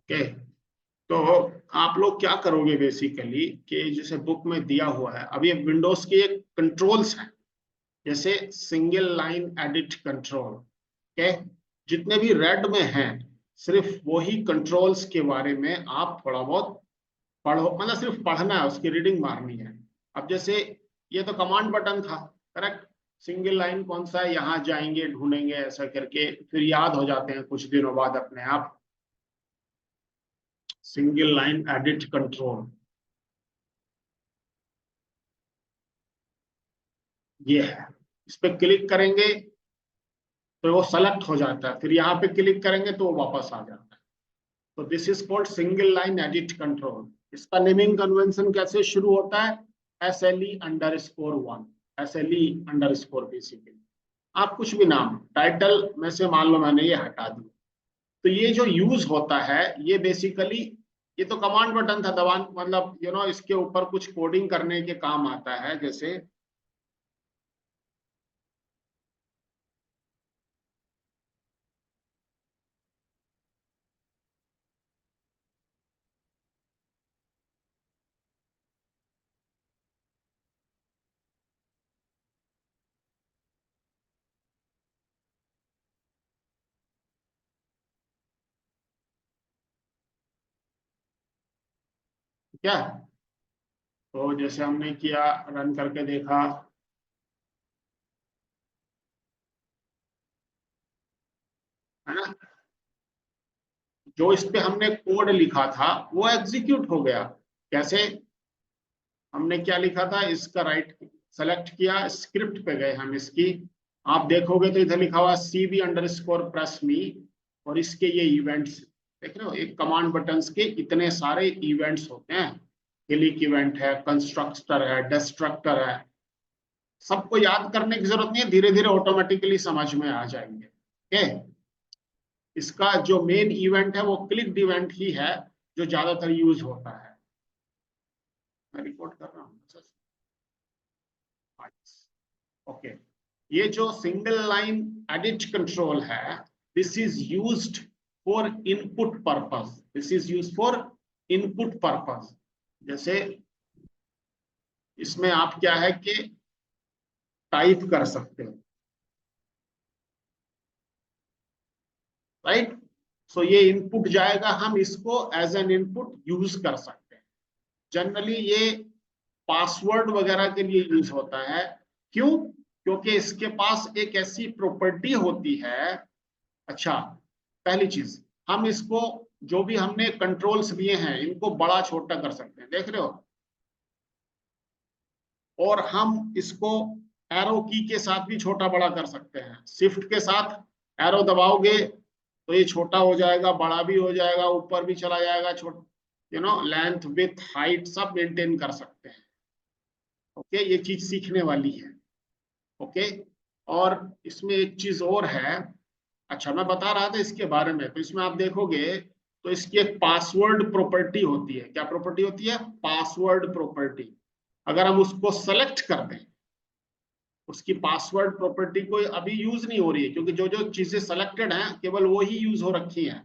Okay. तो आप लोग क्या करोगे बेसिकली कि जैसे बुक में दिया हुआ है, अब ये विंडोज के एक कंट्रोल्स हैं, जैसे single line edit control. Okay, जितने भी रेड में हैं सिर्फ वही कंट्रोल्स के बारे में आप थोड़ा बहुत पढ़ो, मतलब सिर्फ पढ़ना है, उसकी रीडिंग मारनी है। अब जैसे ये तो कमांड बटन था, करेक्ट। सिंगल लाइन कौन सा है, यहाँ जाएंगे ढूंढेंगे ऐसा करके, फिर याद हो जाते हैं कुछ दिनों बाद अपने आप। सिंगल लाइन एडिट कंट्रोल ये है। इस पे क्लिक करेंगे तो वो सेलेक्ट हो जाता है, फिर यहाँ पे क्लिक करेंगे तो वो वापस आ जाता है। तो this is called single line edit control. इसका नेमिंग कन्वेंशन कैसे शुरू होता है, SLE_1, SLE_ बेसिकली। आप कुछ भी नाम टाइटल में से मान लो मैंने ये हटा दिया, तो ये जो यूज होता है ये बेसिकली, ये तो कमांड बटन था दबान, मतलब इसके ऊपर कुछ कोडिंग करने के काम आता है। जैसे क्या, तो जैसे हमने किया, रन करके देखा, है ना, जो इस पे हमने कोड लिखा था वो एग्जीक्यूट हो गया। कैसे, हमने क्या लिखा था, इसका राइट सेलेक्ट किया, स्क्रिप्ट पे गए हम इसकी, आप देखोगे तो इधर लिखा हुआ CB_press me, और इसके ये इवेंट्स देख रहे हो, एक कमांड बटन्स के इतने सारे इवेंट्स होते हैं। क्लिक इवेंट है, कंस्ट्रक्टर है, डिस्ट्रक्टर है, सबको याद करने की जरूरत नहीं है, धीरे धीरे ऑटोमेटिकली समझ में आ जाएंगे। ओके, इसका जो मेन इवेंट है वो क्लिक इवेंट ही है, जो ज्यादातर यूज होता है। मैं रिकॉर्ड कर रहा हूँ। ओके, ये जो सिंगल लाइन एडिट कंट्रोल है, this is used for input purpose, this is use for input purpose. जैसे इसमें आप क्या है कि टाइप कर सकते हो, राइट। सो ये इनपुट जाएगा, हम इसको एज एन इनपुट यूज कर सकते हैं। जनरली ये पासवर्ड वगैरह के लिए यूज होता है। क्यों, क्योंकि इसके पास एक ऐसी प्रॉपर्टी होती है। अच्छा, पहली चीज, हम इसको जो भी हमने कंट्रोल्स दिए हैं इनको बड़ा छोटा कर सकते हैं, देख रहे हो, और हम इसको एरो की के साथ भी छोटा बड़ा कर सकते हैं। शिफ्ट के साथ एरो दबाओगे तो ये छोटा हो जाएगा, बड़ा भी हो जाएगा, ऊपर भी चला जाएगा, छोटा, लेंथ विथ हाइट सब मेंटेन कर सकते हैं। ओके, ये चीज सीखने वाली है। ओके, और इसमें एक चीज और है। अच्छा, मैं बता रहा था इसके बारे में, तो इसमें आप देखोगे तो इसकी एक पासवर्ड प्रॉपर्टी होती है। क्या प्रॉपर्टी होती है, पासवर्ड प्रॉपर्टी। अगर हम उसको सेलेक्ट कर दें, उसकी पासवर्ड प्रॉपर्टी कोई अभी यूज नहीं हो रही है, क्योंकि जो जो चीजें सेलेक्टेड हैं केवल वो ही यूज हो रखी हैं।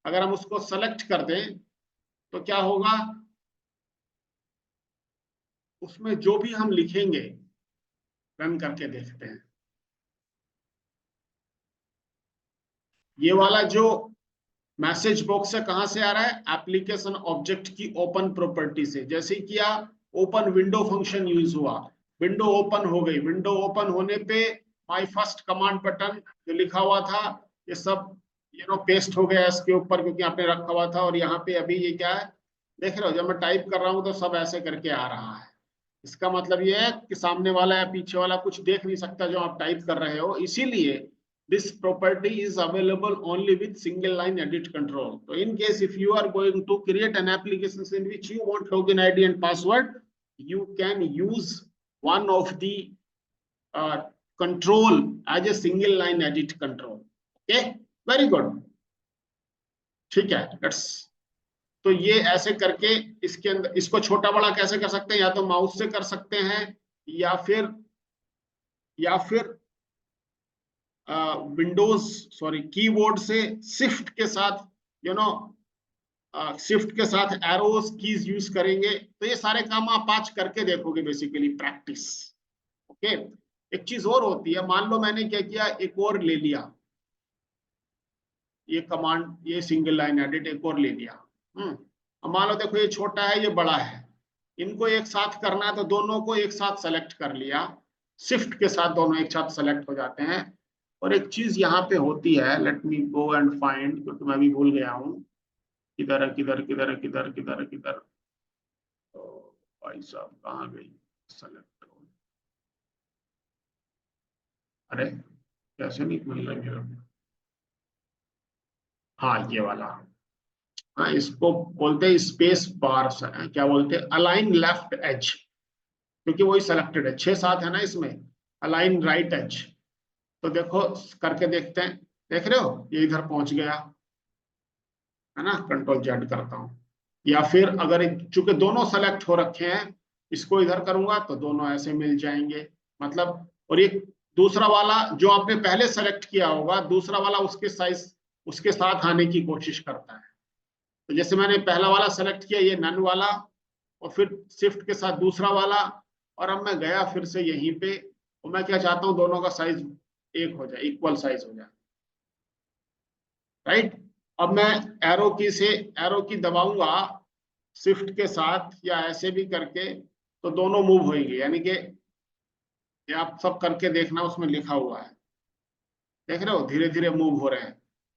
अगर हम उसको सेलेक्ट कर दें तो क्या होगा, उसमें जो भी हम लिखेंगे, रन करके देखते हैं, ये वाला जो मैसेज बॉक्स है कहां से आ रहा है, एप्लीकेशन ऑब्जेक्ट की ओपन प्रॉपर्टी से। जैसे ही किया, ओपन विंडो फंक्शन यूज हुआ, विंडो ओपन हो गई। विंडो ओपन होने पे माय फर्स्ट कमांड बटन जो लिखा हुआ था, ये सब पेस्ट हो गया इसके ऊपर, क्योंकि आपने रखा हुआ था। और यहाँ पे अभी ये क्या है, देख रहे हो, जब मैं टाइप कर रहा हूँ तो सब ऐसे करके आ रहा है। इसका मतलब ये है कि सामने वाला या पीछे वाला कुछ देख नहीं सकता जो आप टाइप कर रहे हो, इसीलिए this property is available only with single line edit control. So in case if you are going to create an application in which you want login ID and password, you can use one of the control as a single line edit control. Okay, very good, ठीक है, let's, तो ये ऐसे करके इसके अंदर इसको छोटा बड़ा कैसे कर सकते हैं, या तो माउस से कर सकते हैं, या फिर या फिर विंडोज सॉरी कीबोर्ड से शिफ्ट के साथ यू नो शिफ्ट के साथ एरोस कीज यूज करेंगे। तो ये सारे काम आप आज करके देखोगे, बेसिकली प्रैक्टिस। ओके। एक चीज और होती है, मान लो मैंने क्या किया, एक और ले लिया, ये कमांड, ये सिंगल लाइन एडिट एक और ले लिया। अब मान लो देखो, ये छोटा है ये बड़ा है, इनको एक साथ करना है तो दोनों को एक साथ सेलेक्ट कर लिया, शिफ्ट के साथ दोनों एक साथ सेलेक्ट हो जाते हैं। और एक चीज यहाँ पे होती है, let me go and find, क्योंकि मैं भी भूल गया हूँ, किधर है, किधर किधर किधर किधर किधर, तो भाई साहब कहाँ गई, सेलेक्ट हो, अरे कैसे नहीं मिल रही मेरे को? हाँ ये वाला। हाँ इसको बोलते हैं स्पेस बार, क्या बोलते हैं, अलाइन लेफ्ट एज, क्योंकि वही सिलेक्टेड है, 6 7 है ना इसमें, अलाइन राइट एज। तो देखो करके देखते हैं, देख रहे हो ये इधर पहुंच गया है ना, कंट्रोल जेड करता हूँ। या फिर अगर चूंकि दोनों सेलेक्ट हो रखे हैं, इसको इधर करूंगा तो दोनों ऐसे मिल जाएंगे, मतलब। और ये दूसरा वाला जो आपने पहले सेलेक्ट किया होगा, दूसरा वाला उसके साइज, उसके साथ आने की कोशिश करता है। तो जैसे मैंने पहला वाला सेलेक्ट किया, ये नन वाला, और फिर शिफ्ट के साथ दूसरा वाला, और अब मैं गया फिर से यहीं पे, और मैं क्या चाहता हूँ, दोनों का साइज एक हो जाए, इक्वल साइज हो जाए, राइट। अब मैं एरो की से, एरो की दबाऊंगा शिफ्ट के साथ या ऐसे भी करके, तो दोनों मूव होंगे, यानी कि ये आप सब करके देखना, उसमें लिखा हुआ है, देख रहे हो धीरे धीरे मूव हो रहे हैं।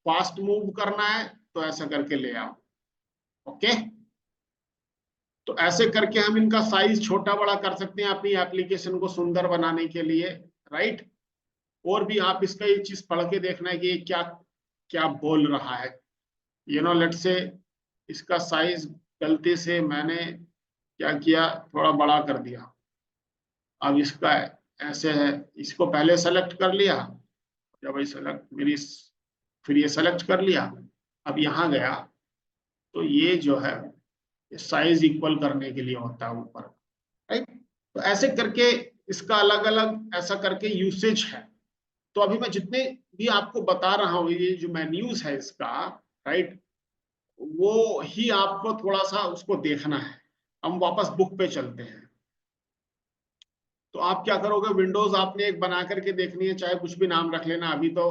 फास्ट मूव करना है तो ऐसा करके ले आओ। ओके। तो ऐसे करके हम इनका साइज छोटा बड़ा कर सकते हैं अपनी एप्लीकेशन को सुंदर बनाने के लिए, राइट। और भी आप इसका ये चीज पढ़ के देखना है कि ये क्या क्या बोल रहा है। लेट से इसका साइज गलती से मैंने क्या किया, थोड़ा बड़ा कर दिया। अब इसका ऐसे है, इसको पहले सेलेक्ट कर लिया, जब भाई सेलेक्ट मेरी, फिर ये सेलेक्ट कर लिया, अब यहाँ गया, तो ये जो है साइज इक्वल करने के लिए होता है ऊपर, राइट। तो ऐसे करके इसका अलग अलग ऐसा करके यूसेज है। तो अभी मैं जितने भी आपको बता रहा हूँ, ये जो मेन्यूज है इसका, राइट, वो ही आपको थोड़ा सा उसको देखना है। हम वापस बुक पे चलते हैं। तो आप क्या करोगे, विंडोज आपने एक बना करके देखनी है, चाहे कुछ भी नाम रख लेना अभी तो।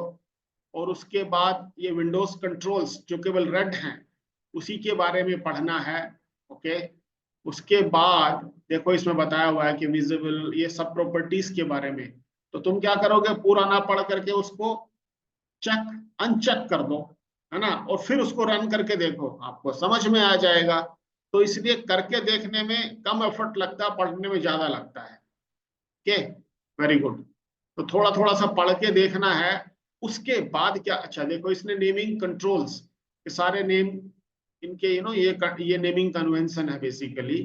और उसके बाद ये विंडोज कंट्रोल्स जो केवल रेड हैं, उसी के बारे में पढ़ना है। ओके। उसके बाद देखो इसमें बताया हुआ है कि विजिबल, ये सब प्रॉपर्टीज के बारे में। तो तुम क्या करोगे, पूरा ना पढ़ करके उसको चेक अनचेक कर दो, है ना, और फिर उसको रन करके देखो, आपको समझ में आ जाएगा। तो इसलिए करके देखने में कम एफर्ट लगता है, पढ़ने में ज्यादा लगता है। Okay, very good. तो थोड़ा थोड़ा सा पढ़ के देखना है। उसके बाद क्या, अच्छा देखो इसने नेमिंग कंट्रोल्स, ये सारे नेम इनके, ये नेमिंग कन्वेंशन है बेसिकली।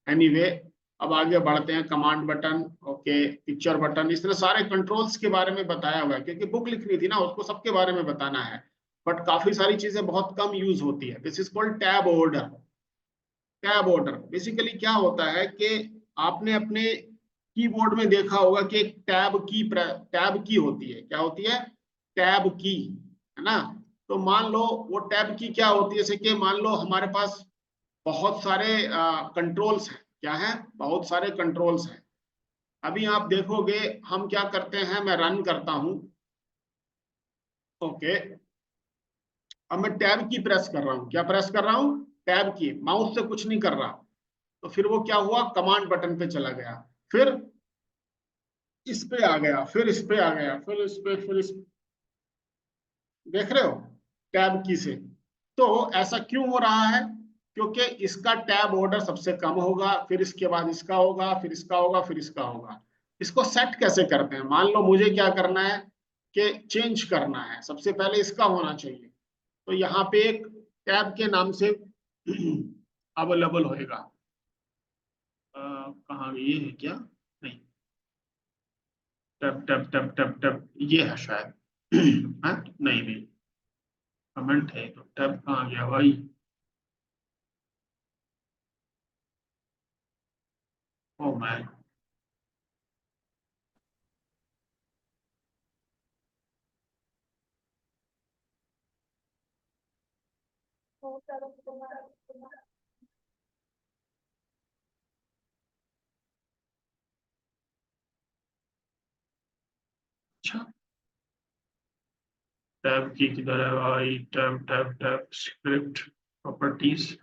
एनीवे, अब आगे बढ़ते हैं, command button, okay, picture button, इसने सारे कंट्रोल्स के बारे में बताया हुआ है, क्योंकि बुक लिखनी थी ना, उसको सबके बारे में बताना है। बट काफी सारी चीजें बहुत कम यूज होती है। This is called tab order. Tab order basically क्या होता है कि आपने अपने कीबोर्ड में देखा होगा कि एक टैब की होती है, क्या होती है, टैब की, है ना। तो मान लो वो टैब की क्या होती है, जैसे कि मान लो हमारे पास बहुत सारे कंट्रोल्स हैं, क्या है, बहुत सारे कंट्रोल्स हैं। अभी आप देखोगे हम क्या करते हैं, मैं रन करता हूं, ओके। अब मैं टैब की प्रेस कर रहा हूं, क्या प्रेस कर रहा हूं, टैब की, माउस से कुछ नहीं कर रहा। तो फिर वो क्या हुआ, कमांड बटन पे चला गया, फिर इस पे आ गया, फिर इस पे आ गया, फिर इस पे, फिर इस, देख रहे हो, टैब की से। तो ऐसा क्यों हो रहा है, क्योंकि इसका टैब ऑर्डर सबसे कम होगा, फिर इसके बाद इसका होगा, फिर इसका होगा, फिर इसका होगा। इसको सेट कैसे करते हैं, मान लो मुझे क्या करना है कि चेंज करना है, सबसे पहले इसका होना चाहिए। तो यहाँ पे एक टैब के नाम से अवेलेबल होएगा, कहाँ ये है क्या, नहीं, tab tab tab tab tab ये है शायद हाँ? नहीं नहीं, कमेंट है तो टैब कहाँ गया भाई। ओ मैन, अच्छा, टैब की किधर है भाई? Tab tab tab script properties,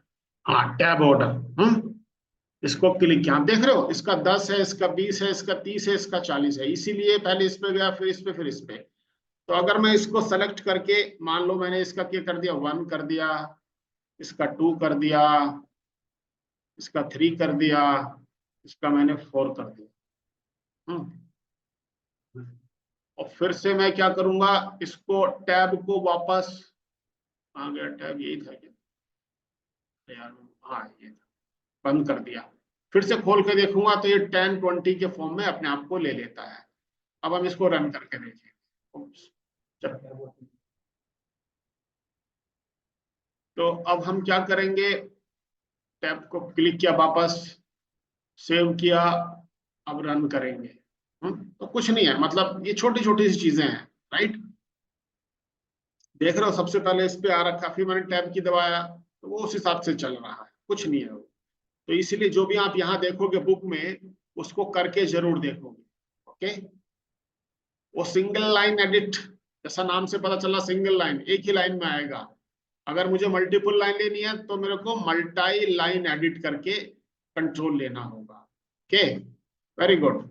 हाँ टैब ऑर्डर। इसको क्लिक, यहाँ देख रहे हो, इसका 10 है, इसका 20 है, इसका 30 है, इसका 40 है, इसीलिए पहले इस पे गया, फिर इस पे, फिर इस पे। तो अगर मैं इसको सेलेक्ट करके, मान लो मैंने इसका क्या कर दिया, 1 कर दिया, इसका 2 कर दिया, इसका 3 कर दिया, इसका मैंने 4 कर दिया। और फिर से मैं क्या करूंगा, इसको टैब को वापस, आ गया टैब, यही था क्या यार? हाँ ये था, बंद कर दिया। फिर से खोल के देखूंगा तो ये 10-20 के फॉर्म में अपने आप को ले लेता है। अब हम इसको रन करके देखेंगे। चलो, तो अब हम क्या करेंगे, टैब को क्लिक किया, वापस सेव किया, अब रन करेंगे। तो कुछ नहीं है, मतलब ये छोटी छोटी सी चीजें हैं, राइट। देख रहे हो, सबसे पहले इस पे आ रखा, फिर मैंने टैब की दबाया, तो वो उस हिसाब से चल रहा है, कुछ नहीं है वो। तो इसीलिए जो भी आप यहाँ देखोगे बुक में, उसको करके जरूर देखोगे। ओके, वो सिंगल लाइन एडिट, जैसा नाम से पता चला, सिंगल लाइन, एक ही लाइन में आएगा। अगर मुझे मल्टीपल लाइन लेनी है तो मेरे को मल्टाई लाइन एडिट करके कंट्रोल लेना होगा। Okay, very good.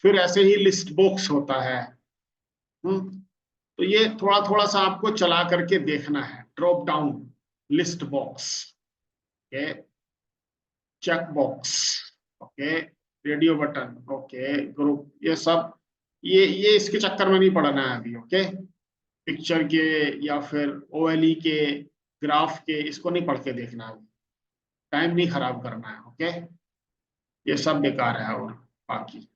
फिर ऐसे ही लिस्ट बॉक्स होता है। तो ये थोड़ा थोड़ा सा आपको चला करके देखना है। Drop down, list box, okay, check box, okay, radio button, okay, group, ये सब, ये इसके चक्कर में नहीं पड़ना है अभी। ओके, पिक्चर के या फिर ओएलई के, ग्राफ के, इसको नहीं पढ़ के देखना है, टाइम नहीं खराब करना है। ओके, ये सब बेकार है। और बाकी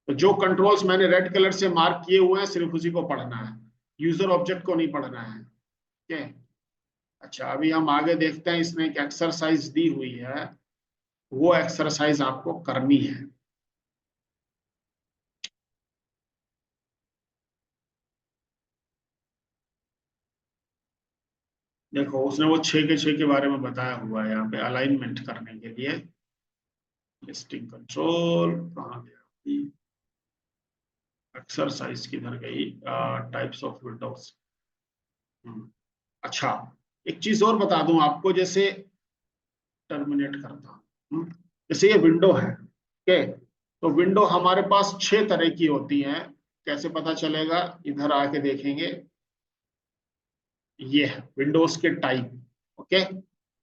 तो जो कंट्रोल्स मैंने रेड कलर से मार्क किए हुए हैं, सिर्फ उसी को पढ़ना है, यूजर ऑब्जेक्ट को नहीं पढ़ना है। ओके, अच्छा, अभी हम आगे देखते हैं। इसमें एक एक्सरसाइज दी हुई है, वो एक्सरसाइज आपको करनी है। देखो, उसने वो 6 के 6 के बारे में बताया हुआ है यहाँ पे, अलाइनमेंट करने के लिए। लिस्टिंग कंट्रोल कहाँ गया, एक्सरसाइज किधर गई, टाइप्स ऑफ विंडोज। अच्छा, एक चीज और बता दूं आपको, जैसे टर्मिनेट करता हूं, जैसे ये विंडो है, ओके, तो विंडो हमारे पास 6 तरह की होती हैं। कैसे पता चलेगा, इधर आके देखेंगे, ये है विंडोज के type. Okay,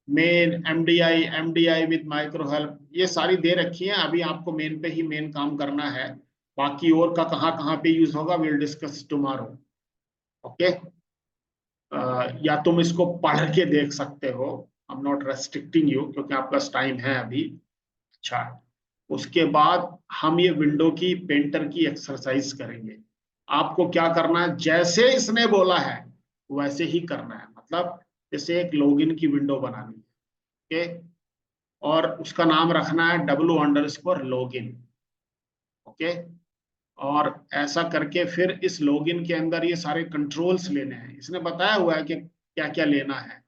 main, MDI, MDI with micro help, ये सारी दे रखी है। अभी आपको मेन पे ही मेन काम करना है, बाकी और का कहाँ कहाँ पे यूज होगा, विल डिस्कस टुमारो। ओके, या तुम इसको पढ़ के देख सकते हो, I am not restricting you, क्योंकि आपका टाइम है अभी। अच्छा, उसके बाद हम ये विंडो की, पेंटर की एक्सरसाइज करेंगे। आपको क्या करना है, जैसे इसने बोला है वैसे ही करना है। मतलब जैसे एक लॉगिन की विंडो बनानी है, ओके, और उसका नाम रखना है W_login। ओके, और ऐसा करके फिर इस लॉगिन के अंदर ये सारे कंट्रोल्स लेने हैं, इसने बताया हुआ है कि क्या क्या लेना है।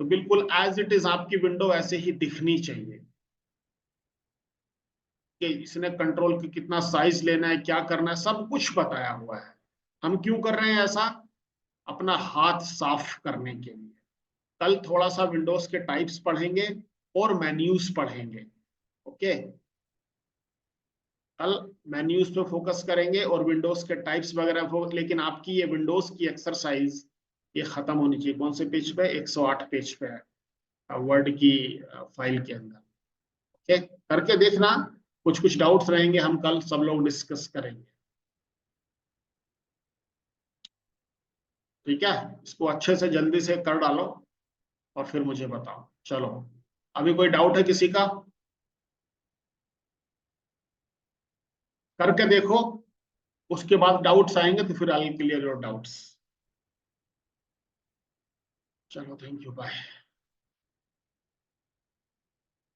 तो बिल्कुल एज इट इज आपकी विंडो ऐसे ही दिखनी चाहिए, कि इसने कंट्रोल की कितना साइज लेना है, क्या करना है, सब कुछ बताया हुआ है। हम क्यों कर रहे हैं ऐसा, अपना हाथ साफ करने के लिए। कल थोड़ा सा विंडोज के टाइप्स पढ़ेंगे और मेन्यूज पढ़ेंगे। ओके, कल मेन्यूज पे फोकस करेंगे और विंडोज के टाइप्स वगैरह फोकस। लेकिन आपकी ये विंडोज की एक्सरसाइज ये खत्म होनी चाहिए। कौन से पेज पे, 108 पेज पे है, वर्ड की फाइल के अंदर। ओके, करके देखना, कुछ कुछ डाउट्स रहेंगे, हम कल सब लोग डिस्कस करेंगे। ठीक है, इसको अच्छे से जल्दी से कर डालो और फिर मुझे बताओ। चलो, अभी कोई डाउट है किसी का, करके देखो, उसके बाद डाउट्स आएंगे तो फिर आई क्लियर योर डाउट्स। चलो, थैंक यू, बाय।